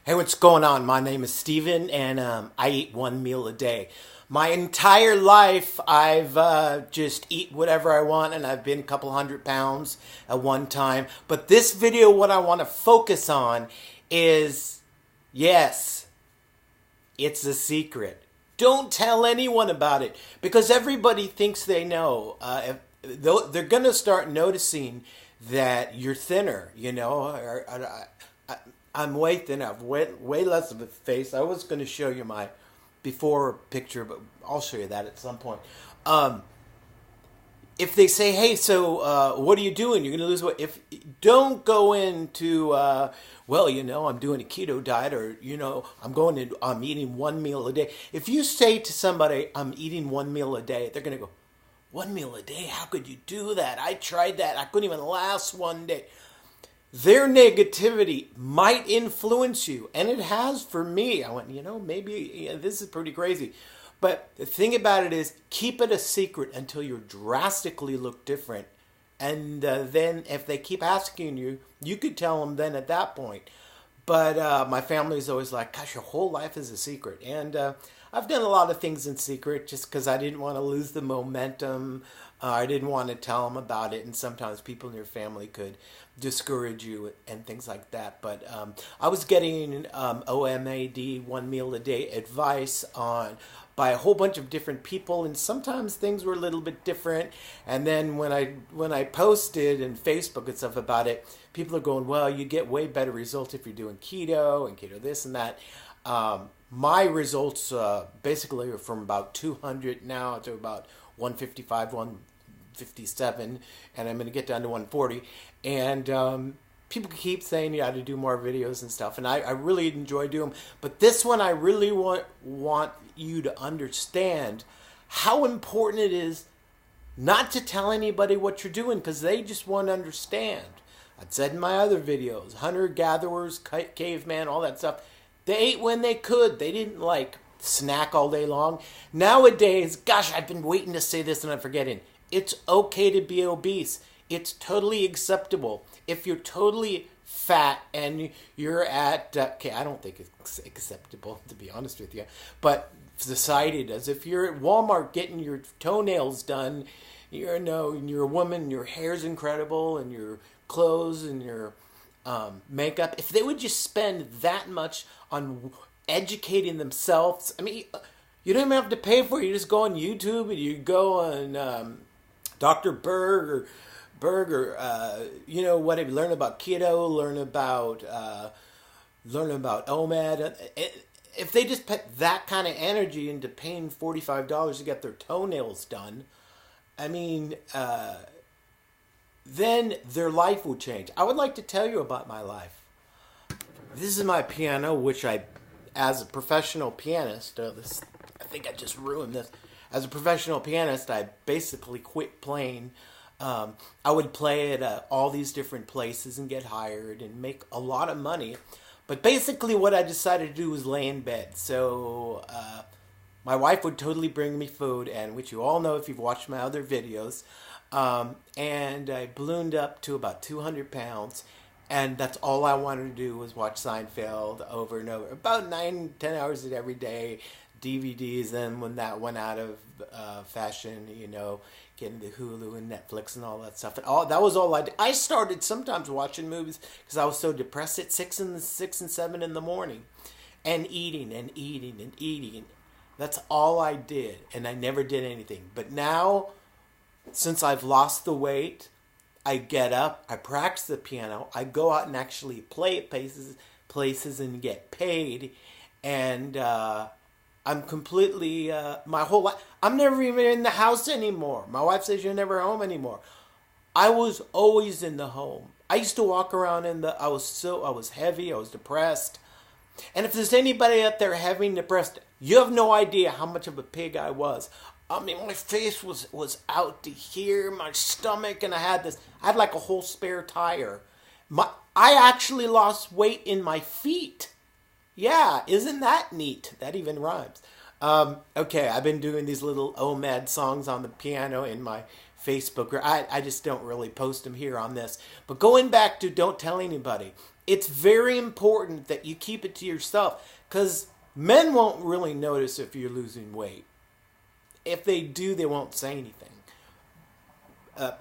Hey, what's going on? My name is Steven, and I eat one meal a day. My entire life, I've just eat whatever I want, and I've been a couple 100 pounds at one time. But this video, what I want to focus on is, yes, it's a secret. Don't tell anyone about it, because everybody thinks they know. They're going to start noticing that you're thinner, you know. I'm way thinner. I've way less of a face. I was going to show you my before picture, but I'll show you that at some point. If they say, "Hey, so what are you doing? You're going to lose weight." If don't go into, well, you know, I'm doing a keto diet, or you know, I'm eating one meal a day. If you say to somebody, "I'm eating one meal a day," they're going to go, "One meal a day? How could you do that? I tried that. I couldn't even last one day." Their negativity might influence you, and it has for me. I went, you know, maybe this is pretty crazy. But the thing about it is, keep it a secret until you drastically look different. And then if they keep asking you, you could tell them then at that point. But my family's always like, gosh, your whole life is a secret. And I've done a lot of things in secret just because I didn't want to lose the momentum. I didn't want to tell them about it. And sometimes people in your family could discourage you and things like that. But I was getting OMAD, one meal a day advice by a whole bunch of different people, and sometimes things were a little bit different. And then when I posted in Facebook and stuff about it, people are going, well, you get way better results if you're doing keto and keto this and that. My results basically are from about 200 now to about 155, 157, and I'm going to get down to 140. And people keep saying you got to do more videos and stuff, and I really enjoy doing them. But this one, I really want you to understand how important it is not to tell anybody what you're doing, because they just won't understand. I've said in my other videos, hunter-gatherers, caveman, all that stuff, they ate when they could. They didn't like snack all day long. Nowadays, gosh, I've been waiting to say this and I'm forgetting. It's okay to be obese. It's totally acceptable. If you're totally fat and you're at, okay, I don't think it's acceptable, to be honest with you, but society does. If you're at Walmart getting your toenails done, you know, and you're a woman, your hair's incredible, and your clothes and your makeup, if they would just spend that much on educating themselves, I mean, you don't even have to pay for it. You just go on YouTube and you go on Dr. Berg or you know, whatever. Learn about keto, learn about OMAD. If they just put that kind of energy into paying $45 to get their toenails done, I mean, then their life will change. I would like to tell you about my life. This is my piano, which as a professional pianist, I think I just ruined this. As a professional pianist, I basically quit playing. I would play at all these different places and get hired and make a lot of money. But basically what I decided to do was lay in bed. So my wife would totally bring me food, and which you all know if you've watched my other videos. And I ballooned up to about 200 pounds. And that's all I wanted to do was watch Seinfeld over and over. About 9-10 hours of it every day. DVDs, and when that went out of fashion, you know, getting the Hulu and Netflix and all that stuff. And that was all I did. I started sometimes watching movies because I was so depressed at 6 and 7 in the morning. And eating and eating and eating. That's all I did. And I never did anything. But now, since I've lost the weight, I get up, I practice the piano, I go out and actually play at places and get paid, and I'm completely, my whole life, I'm never even in the house anymore. My wife says you're never home anymore. I was always in the home. I used to walk around I was heavy, I was depressed. And if there's anybody out there heavy and depressed, you have no idea how much of a pig I was. I mean, my face was out to here, my stomach, and I had like a whole spare tire. I actually lost weight in my feet. Yeah, isn't that neat? That even rhymes. Okay, I've been doing these little OMAD songs on the piano in my Facebook. I just don't really post them here on this. But going back to don't tell anybody. it's very important that you keep it to yourself, because men won't really notice if you're losing weight. If they do, they won't say anything.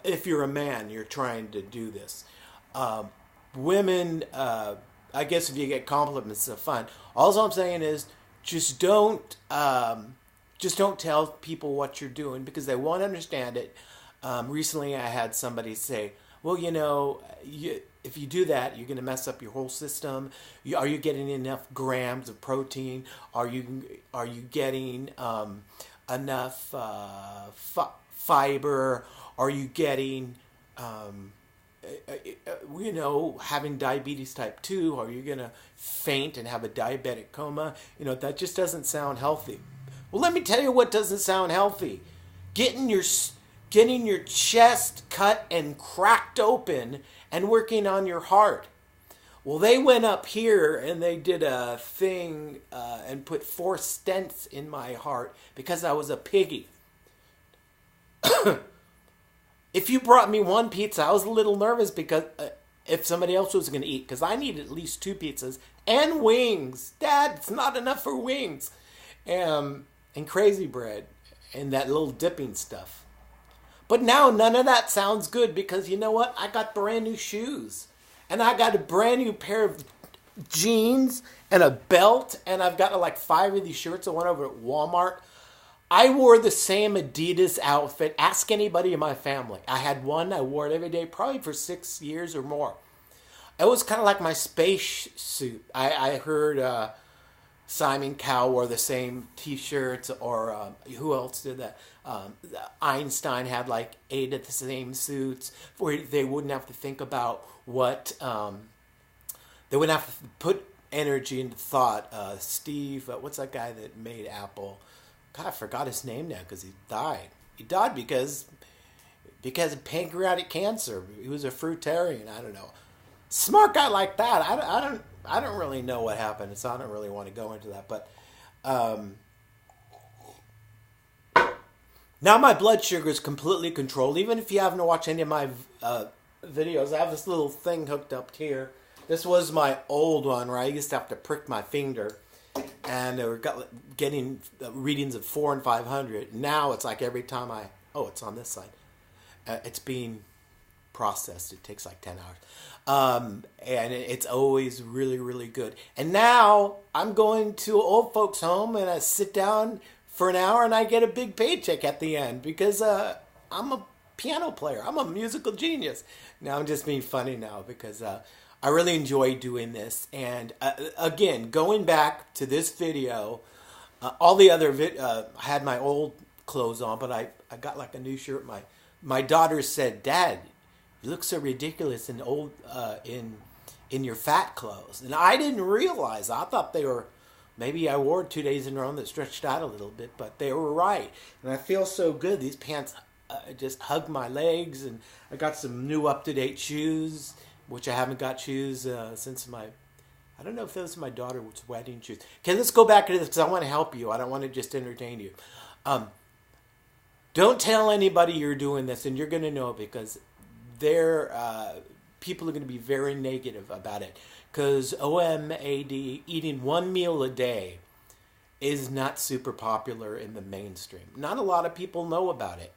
If you're a man, you're trying to do this. Women, I guess if you get compliments, it's fun. All I'm saying is just don't tell people what you're doing, because they won't understand it. Recently, I had somebody say, well, if you do that, you're going to mess up your whole system. Are you getting enough grams of protein? Are you getting enough fiber? Are you getting, having diabetes type 2? Are you going to faint and have a diabetic coma? That just doesn't sound healthy. Well, let me tell you what doesn't sound healthy. Getting your chest cut and cracked open and working on your heart. Well, they went up here and they did a thing and put 4 stents in my heart because I was a piggy. If you brought me 1 pizza, I was a little nervous because if somebody else was going to eat, because I needed at least 2 pizzas and wings. Dad, it's not enough for wings. And crazy bread and that little dipping stuff. But now none of that sounds good, because you know what? I got brand new shoes. And I got a brand new pair of jeans and a belt. And I've got like 5 of these shirts. I went over at Walmart. I wore the same Adidas outfit. Ask anybody in my family. I had one. I wore it every day, probably for 6 years or more. It was kind of like my space suit. I heard Simon Cowell wore the same T-shirts, or who else did that? Einstein had like 8 of the same suits, where they wouldn't have to think about what, they wouldn't have to put energy into thought. Steve, what's that guy that made Apple? God, I forgot his name now because he died. He died because of pancreatic cancer. He was a fruitarian. I don't know. Smart guy like that. I don't really know what happened, so I don't really want to go into that. But now my blood sugar is completely controlled. Even if you haven't watched any of my videos, I have this little thing hooked up here. This was my old one where I used to have to prick my finger, and they were getting readings of 400 and 500. Now it's like every time it's on this side. It's being processed. It takes like 10 hours. And it's always really, really good. And now I'm going to old folks' home and I sit down for an hour and I get a big paycheck at the end, because I'm a piano player. I'm a musical genius. Now I'm just being funny now, because I really enjoy doing this. And again, going back to this video, all the other I had my old clothes on, but I got like a new shirt. My daughter said, "Dad, you look so ridiculous in old in your fat clothes." And I didn't realize. I thought they were, maybe I wore 2 days in a row that stretched out a little bit, but they were right. And I feel so good. These pants just hug my legs, and I got some new up-to-date shoes, which I haven't got shoes since I don't know if those are my daughter's wedding shoes. Okay, let's go back to this, because I want to help you. I don't want to just entertain you. Don't tell anybody you're doing this, and you're going to know, because people are going to be very negative about it. Because OMAD, eating 1 meal a day, is not super popular in the mainstream. Not a lot of people know about it.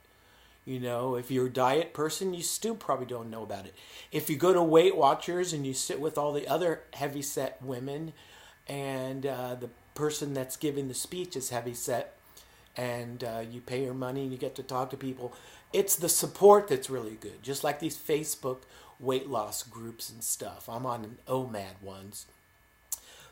If you're a diet person, you still probably don't know about it. If you go to Weight Watchers and you sit with all the other heavy-set women, and the person that's giving the speech is heavy-set, and you pay your money and you get to talk to people, it's the support that's really good. Just like these Facebook weight loss groups and stuff. I'm on an OMAD ones.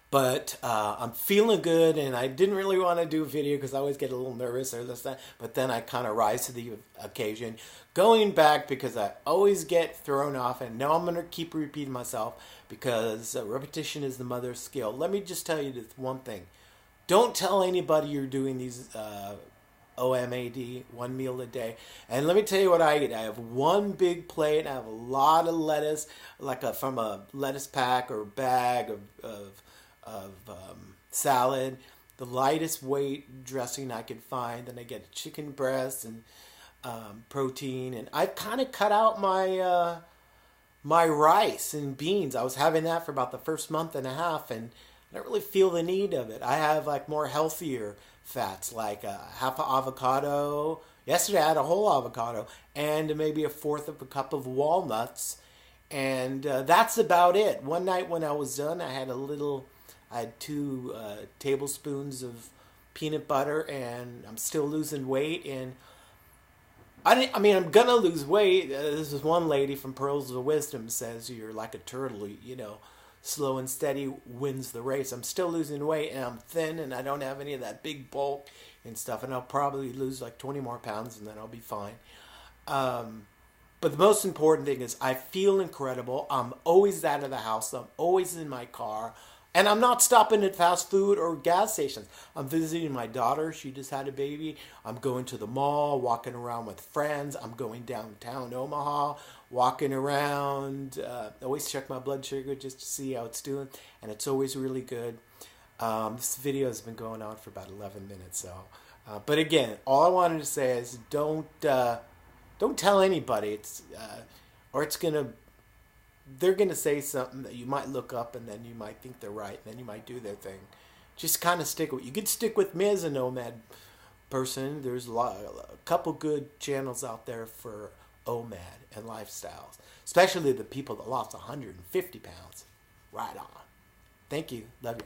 But I'm feeling good, and I didn't really want to do a video because I always get a little nervous or this, that. But then I kind of rise to the occasion. Going back, because I always get thrown off, and now I'm going to keep repeating myself, because repetition is the mother of skill. Let me just tell you this one thing. Don't tell anybody you're doing these OMAD, 1 meal a day. And let me tell you what I eat. I have 1 big plate, and I have a lot of lettuce, from a lettuce pack or bag of salad, the lightest weight dressing I could find. Then I get chicken breast and protein. And I've kind of cut out my my rice and beans. I was having that for about the first month and a half, and I don't really feel the need of it. I have like more healthier fats, like half an avocado. Yesterday I had a whole avocado and maybe a fourth of a cup of walnuts, and that's about it. One night when I was done, I had 2 tablespoons of peanut butter, and I'm still losing weight. And I mean, I'm gonna lose weight. This is one lady from Pearls of Wisdom says you're like a turtle, slow and steady wins the race. I'm still losing weight, and I'm thin, and I don't have any of that big bulk and stuff. And I'll probably lose like 20 more pounds, and then I'll be fine. But the most important thing is I feel incredible. I'm always out of the house. I'm always in my car. And I'm not stopping at fast food or gas stations. I'm visiting my daughter. She just had a baby. I'm going to the mall, walking around with friends. I'm going downtown Omaha, walking around. Always check my blood sugar just to see how it's doing. And it's always really good. This video has been going on for about 11 minutes. But again, all I wanted to say is don't tell anybody. They're going to say something that you might look up, and then you might think they're right, and then you might do their thing. Just kind of stick with. You could stick with me as a OMAD person. There's a couple good channels out there for OMAD and lifestyles, especially the people that lost 150 pounds. Right on. Thank you. Love you.